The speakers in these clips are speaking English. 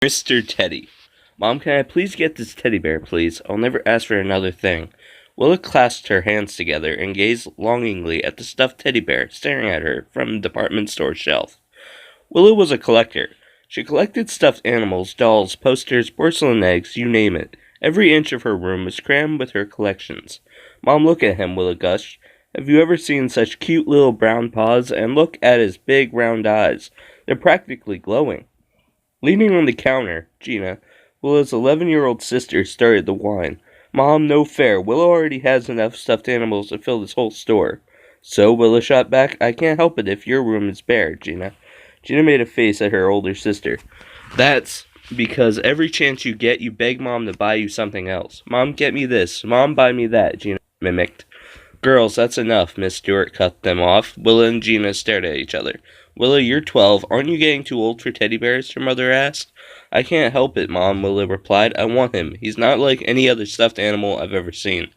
Mr. Teddy. Mom, can I please get this teddy bear, please? I'll never ask for another thing. Willa clasped her hands together and gazed longingly at the stuffed teddy bear staring at her from the department store shelf. Willa was a collector. She collected stuffed animals, dolls, posters, porcelain eggs, you name it. Every inch of her room was crammed with her collections. Mom, look at him, Willa gushed. Have you ever seen such cute little brown paws? And look at his big round eyes. They're practically glowing. Leaning on the counter, Gina, Willa's 11-year-old sister, started to whine. Mom, no fair. Willa already has enough stuffed animals to fill this whole store. So, Willa shot back, I can't help it if your room is bare, Gina. Gina made a face at her older sister. That's because every chance you get, you beg Mom to buy you something else. Mom, get me this. Mom, buy me that, Gina mimicked. Girls, that's enough, Miss Stewart cut them off. Willa and Gina stared at each other. Willa, you're 12. Aren't you getting too old for teddy bears? Her mother asked. I can't help it, Mom, Willa replied. I want him. He's not like any other stuffed animal I've ever seen.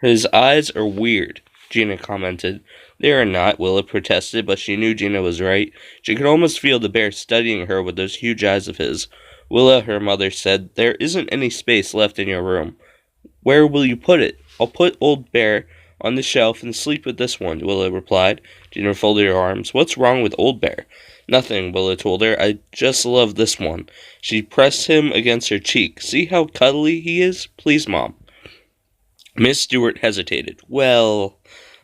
His eyes are weird, Gina commented. They are not, Willa protested, but she knew Gina was right. She could almost feel the bear studying her with those huge eyes of his. Willa, her mother said, there isn't any space left in your room. Where will you put it? I'll put Old Bear on the shelf and sleep with this one, Willa replied. Gina folded her arms. What's wrong with Old Bear? Nothing, Willa told her. I just love this one. She pressed him against her cheek. See how cuddly he is? Please, Mom. Miss Stewart hesitated. Well,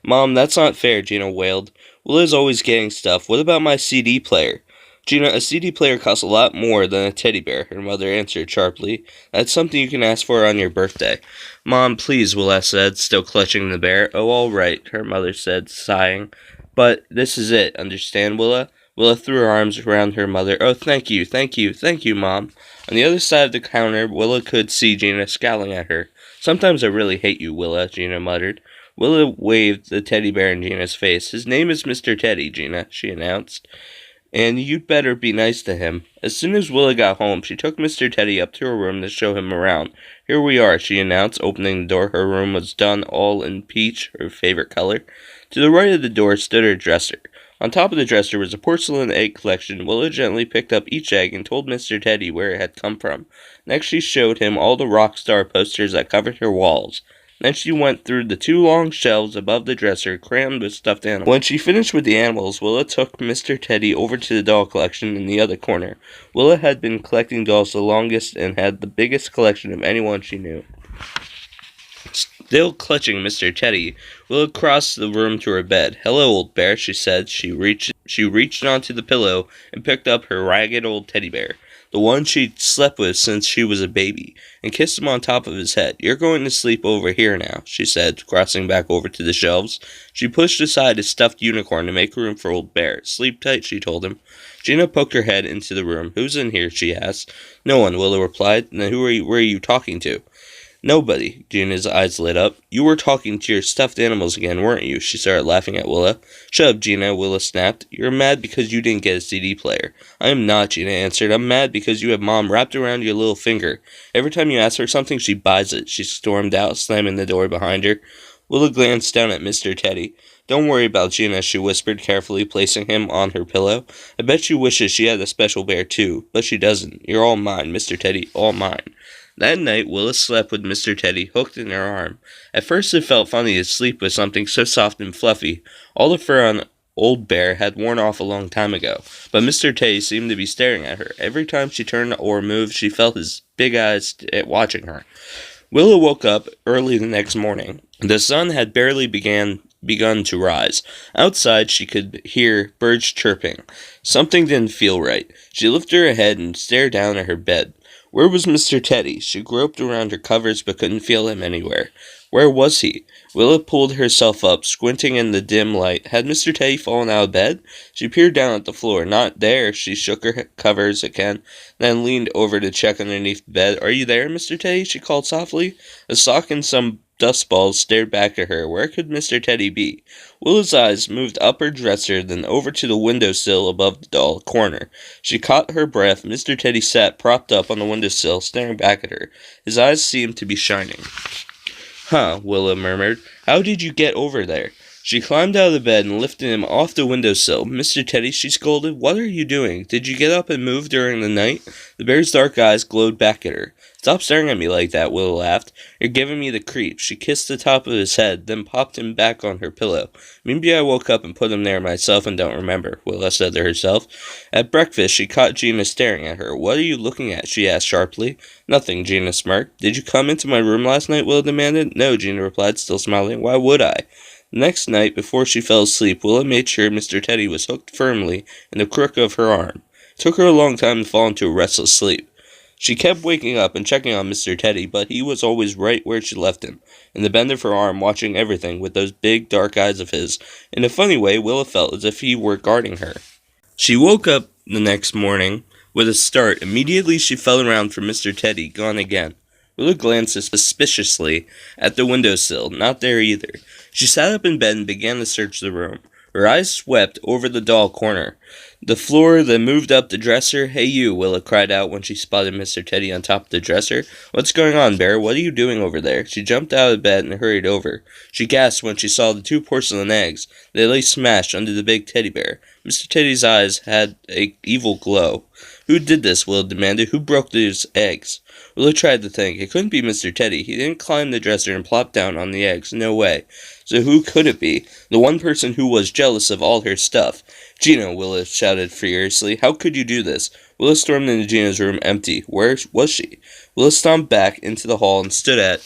Mom, that's not fair, Gina wailed. Willa's always getting stuff. What about my CD player? Gina, a CD player costs a lot more than a teddy bear, her mother answered sharply. That's something you can ask for on your birthday. Mom, please, Willa said, still clutching the bear. Oh, all right, her mother said, sighing. But this is it, understand, Willa? Willa threw her arms around her mother. Oh, thank you, Mom. On the other side of the counter, Willa could see Gina scowling at her. Sometimes I really hate you, Willa, Gina muttered. Willa waved the teddy bear in Gina's face. His name is Mr. Teddy, Gina, she announced. And you'd better be nice to him. As soon as Willa got home, she took Mr. Teddy up to her room to show him around. Here we are, she announced, opening the door. Her room was done all in peach, her favorite color. To the right of the door stood her dresser. On top of the dresser was a porcelain egg collection. Willa gently picked up each egg and told Mr. Teddy where it had come from. Next she showed him all the rock star posters that covered her walls. Then she went through the 2 long shelves above the dresser, crammed with stuffed animals. When she finished with the animals, Willa took Mr. Teddy over to the doll collection in the other corner. Willa had been collecting dolls the longest and had the biggest collection of anyone she knew. Still clutching Mr. Teddy, Willa crossed the room to her bed. Hello, Old Bear, she said. She reached onto the pillow and picked up her ragged old teddy bear, the one she'd slept with since she was a baby, and kissed him on top of his head. You're going to sleep over here now, she said, crossing back over to the shelves. She pushed aside his stuffed unicorn to make room for Old Bear. Sleep tight, she told him. Gina poked her head into the room. Who's in here, she asked. No one, Willa replied. Then who were you talking to? Nobody. Gina's eyes lit up. You were talking to your stuffed animals again, weren't you? She started laughing at Willa. Shut up, Gina, Willa snapped. You're mad because you didn't get a CD player. I am not, Gina answered. I'm mad because you have Mom wrapped around your little finger. Every time you ask her something, she buys it. She stormed out, slamming the door behind her. Willa glanced down at Mr. Teddy. Don't worry about Gina, she whispered, carefully placing him on her pillow. I bet she wishes she had a special bear, too. But she doesn't. You're all mine, Mr. Teddy, all mine. That night, Willa slept with Mr. Teddy hooked in her arm. At first it felt funny to sleep with something so soft and fluffy. All the fur on Old Bear had worn off a long time ago, but Mr. Teddy seemed to be staring at her. Every time she turned or moved, she felt his big eyes watching her. Willa woke up early the next morning. The sun had barely begun to rise. Outside, she could hear birds chirping. Something didn't feel right. She lifted her head and stared down at her bed. Where was Mr. Teddy? She groped around her covers but couldn't feel him anywhere. Where was he? Willa pulled herself up, squinting in the dim light. Had Mr. Teddy fallen out of bed? She peered down at the floor. Not there. She shook her covers again, then leaned over to check underneath the bed. Are you there, Mr. Teddy? She called softly. A sock and some dust balls stared back at her. Where could Mr. Teddy be? Willa's eyes moved up her dresser, then over to the windowsill above the doll corner. She caught her breath. Mr. Teddy sat propped up on the windowsill, staring back at her. His eyes seemed to be shining. Huh, Willa murmured. How did you get over there? She climbed out of the bed and lifted him off the windowsill. "Mr. Teddy," she scolded, "what are you doing? Did you get up and move during the night?" The bear's dark eyes glowed back at her. "Stop staring at me like that," Willow laughed. "You're giving me the creeps." She kissed the top of his head, then popped him back on her pillow. "Maybe I woke up and put him there myself and don't remember," Willow said to herself. At breakfast, she caught Gina staring at her. "What are you looking at?" she asked sharply. "Nothing," Gina smirked. "Did you come into my room last night?" Willow demanded. "No," Gina replied, still smiling. "Why would I?" The next night, before she fell asleep, Willa made sure Mr. Teddy was hooked firmly in the crook of her arm. It took her a long time to fall into a restless sleep. She kept waking up and checking on Mr. Teddy, but he was always right where she left him, in the bend of her arm, watching everything with those big, dark eyes of his. In a funny way, Willa felt as if he were guarding her. She woke up the next morning with a start. Immediately she felt around for Mr. Teddy, gone again. Willa glanced suspiciously at the windowsill. Not there either. She sat up in bed and began to search the room. Her eyes swept over the doll corner, the floor, then moved up the dresser. "Hey you," Willa cried out when she spotted Mr. Teddy on top of the dresser. "What's going on, Bear? What are you doing over there?" She jumped out of bed and hurried over. She gasped when she saw the 2 porcelain eggs. They lay smashed under the big teddy bear. Mr. Teddy's eyes had an evil glow. "Who did this?" Willa demanded. "Who broke these eggs?" Willa tried to think. It couldn't be Mr. Teddy. He didn't climb the dresser and plop down on the eggs. No way. So who could it be? The one person who was jealous of all her stuff. "Gina," Willa shouted furiously. "How could you do this?" Willa stormed into Gina's room, empty. Where was she? Willa stomped back into the hall and stood at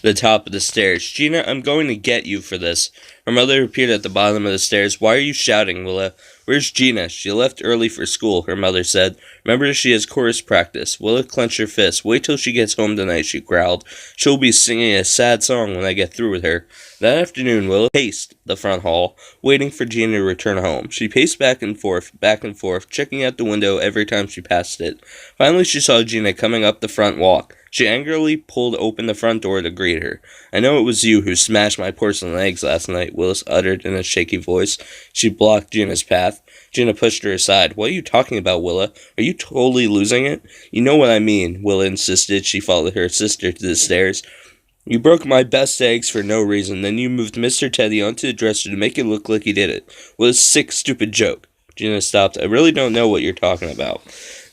the top of the stairs. "Gina, I'm going to get you for this." Her mother appeared at the bottom of the stairs. "Why are you shouting, Willa?" "Where's Gina?" "She left early for school," her mother said. "Remember, she has chorus practice." Willa clenched her fist. "Wait till she gets home tonight," she growled. "She'll be singing a sad song when I get through with her." That afternoon, Willa paced the front hall, waiting for Gina to return home. She paced back and forth, checking out the window every time she passed it. Finally, she saw Gina coming up the front walk. She angrily pulled open the front door to greet her. "I know it was you who smashed my porcelain eggs last night," Willis uttered in a shaky voice. She blocked Gina's path. Gina pushed her aside. "What are you talking about, Willa? Are you totally losing it?" "You know what I mean," Willa insisted. She followed her sister to the stairs. "You broke my best eggs for no reason. Then you moved Mr. Teddy onto the dresser to make it look like he did it. What a sick, stupid joke." Gina stopped. "I really don't know what you're talking about."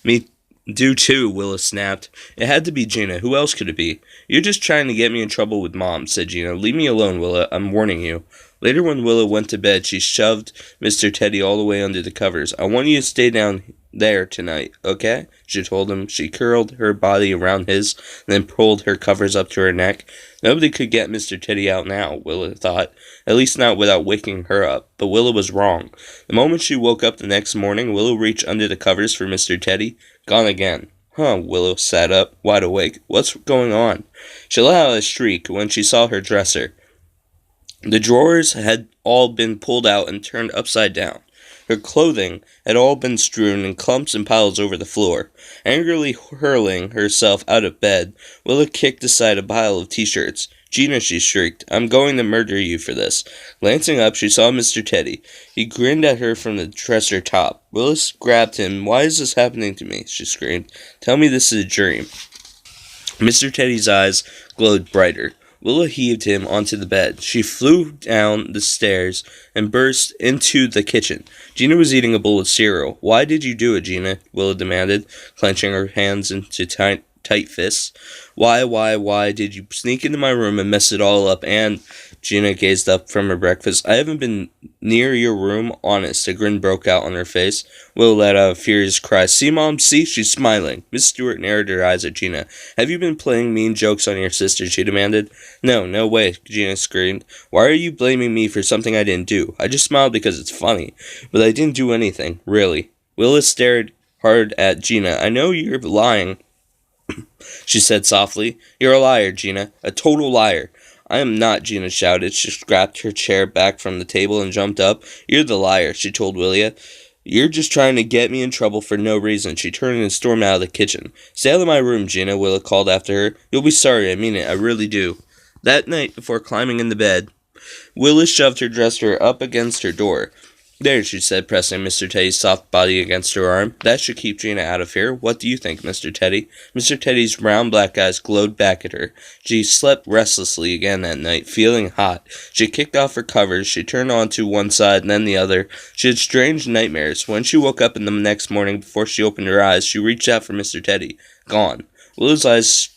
"Me do too," Willa snapped. "It had to be Gina. Who else could it be?" "You're just trying to get me in trouble with Mom," said Gina. "Leave me alone, Willa. I'm warning you." Later, when Willa went to bed, she shoved Mr. Teddy all the way under the covers. "I want you to stay down there tonight, okay?" she told him. She curled her body around his, then pulled her covers up to her neck. Nobody could get Mr. Teddy out now, Willa thought. At least not without waking her up. But Willa was wrong. The moment she woke up the next morning, Willa reached under the covers for Mr. Teddy. Gone again. "Huh," Willow sat up, wide awake. "What's going on?" She let out a shriek when she saw her dresser. The drawers had all been pulled out and turned upside down. Her clothing had all been strewn in clumps and piles over the floor. Angrily hurling herself out of bed, Willa kicked aside a pile of t-shirts. "Gina," she shrieked, "I'm going to murder you for this." Glancing up, she saw Mr. Teddy. He grinned at her from the dresser top. Willis grabbed him. "Why is this happening to me?" she screamed. "Tell me this is a dream." Mr. Teddy's eyes glowed brighter. Willa heaved him onto the bed. She flew down the stairs and burst into the kitchen. Gina was eating a bowl of cereal. "Why did you do it, Gina?" Willa demanded, clenching her hands into tight fists. Why did you sneak into my room and mess it all up?" And Gina gazed up from her breakfast. "I haven't been near your room, honest." A grin broke out on her face. Will let out a furious cry. "See, Mom? See? She's smiling." Miss Stewart narrowed her eyes at Gina. "Have you been playing mean jokes on your sister?" she demanded. No way," Gina screamed. "Why are you blaming me for something I didn't do? I just smiled because it's funny. But I didn't do anything, really." Willis stared hard at Gina. "I know you're lying," she said softly. "You're a liar, Gina. A total liar." "I am not," Gina shouted. She scrapped her chair back from the table and jumped up. "You're the liar," she told Willia. "You're just trying to get me in trouble for no reason." She turned and stormed out of the kitchen. "Stay out of my room, Gina," Willa called after her. "You'll be sorry, I mean it, I really do." That night, before climbing into bed, Willa shoved her dresser up against her door. There, she said, pressing Mr. Teddy's soft body against her arm. That should keep Gina out of here. What do you think, Mr. Teddy? Mr. Teddy's round black eyes glowed back at her. She slept restlessly again that night, feeling hot. She kicked off her covers. She turned on to one side and then the other. She had strange nightmares. When she woke up in the next morning, before she opened her eyes, she reached out for Mr. Teddy. Gone. Willow's eyes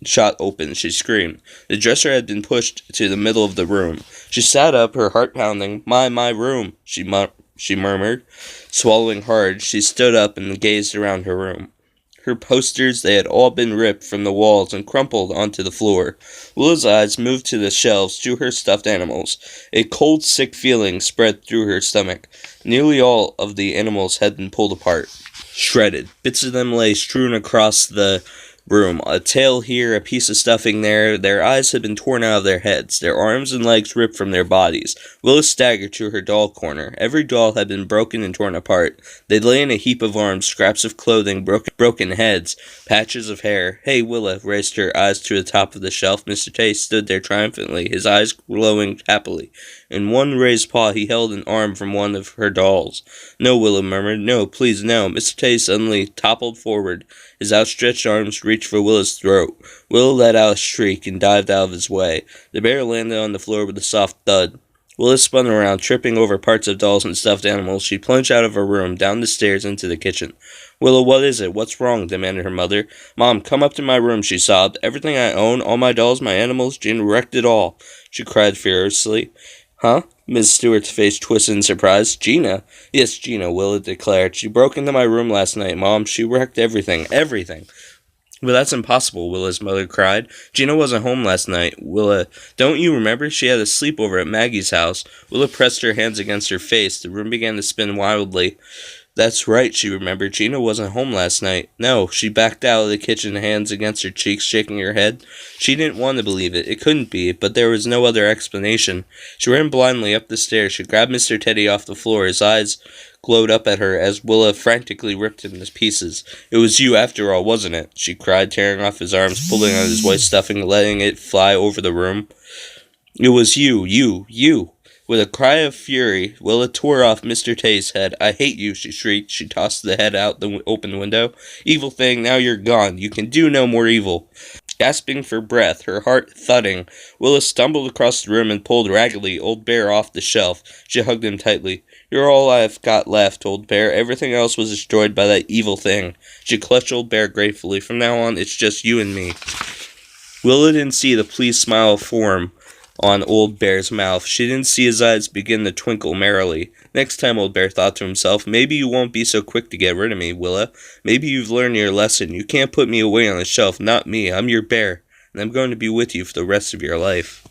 shot open. She screamed. The dresser had been pushed to the middle of the room. She sat up, her heart pounding. My room, she murmured. Swallowing hard, she stood up and gazed around her room. Her posters, they had all been ripped from the walls and crumpled onto the floor. Willow's eyes moved to the shelves, to her stuffed animals. A cold, sick feeling spread through her stomach. Nearly all of the animals had been pulled apart, shredded. Bits of them lay strewn across the room, a tail here, a piece of stuffing there. Their eyes had been torn out of their heads, their arms and legs ripped from their bodies. Willis staggered to her doll corner. Every doll had been broken and torn apart. They lay in a heap of arms, scraps of clothing, broken heads, patches of hair. Hey, Willa raised her eyes to the top of the shelf. Mr. Tay stood there triumphantly, his eyes glowing happily. In one raised paw he held an arm from one of her dolls. No, Willa murmured. No, please, no. Mr. Tay suddenly toppled forward. His outstretched arms reached for Willa's throat. Willa let out a shriek and dived out of his way. The bear landed on the floor with a soft thud. Willa spun around, tripping over parts of dolls and stuffed animals. She plunged out of her room, down the stairs, into the kitchen. Willa, what is it? What's wrong? Demanded her mother. Mom, come up to my room, she sobbed. Everything I own, all my dolls, my animals, Gina wrecked it all, she cried furiously. Huh? Miss Stewart's face twisted in surprise. Gina? Yes, Gina, Willa declared. She broke into my room last night, Mom. She wrecked everything. Everything. Well, that's impossible, Willa's mother cried. Gina wasn't home last night. Willa, don't you remember? She had a sleepover at Maggie's house. Willa pressed her hands against her face. The room began to spin wildly. That's right, she remembered. Gina wasn't home last night. No, she backed out of the kitchen, hands against her cheeks, shaking her head. She didn't want to believe it. It couldn't be, but there was no other explanation. She ran blindly up the stairs. She grabbed Mr. Teddy off the floor. His eyes glowed up at her as Willa frantically ripped him to pieces. It was you after all, wasn't it? She cried, tearing off his arms, pulling on his white stuffing, letting it fly over the room. It was you. With a cry of fury, Willa tore off Mr. Tay's head. I hate you, she shrieked. She tossed the head out the open window. Evil thing, now you're gone. You can do no more evil. Gasping for breath, her heart thudding, Willa stumbled across the room and pulled raggedly Old Bear off the shelf. She hugged him tightly. You're all I've got left, Old Bear. Everything else was destroyed by that evil thing. She clutched Old Bear gratefully. From now on, it's just you and me. Willa didn't see the pleased smile form on Old Bear's mouth. She didn't see his eyes begin to twinkle merrily. Next time, Old Bear thought to himself, maybe you won't be so quick to get rid of me, Willa. Maybe you've learned your lesson. You can't put me away on the shelf, not me. I'm your bear, and I'm going to be with you for the rest of your life.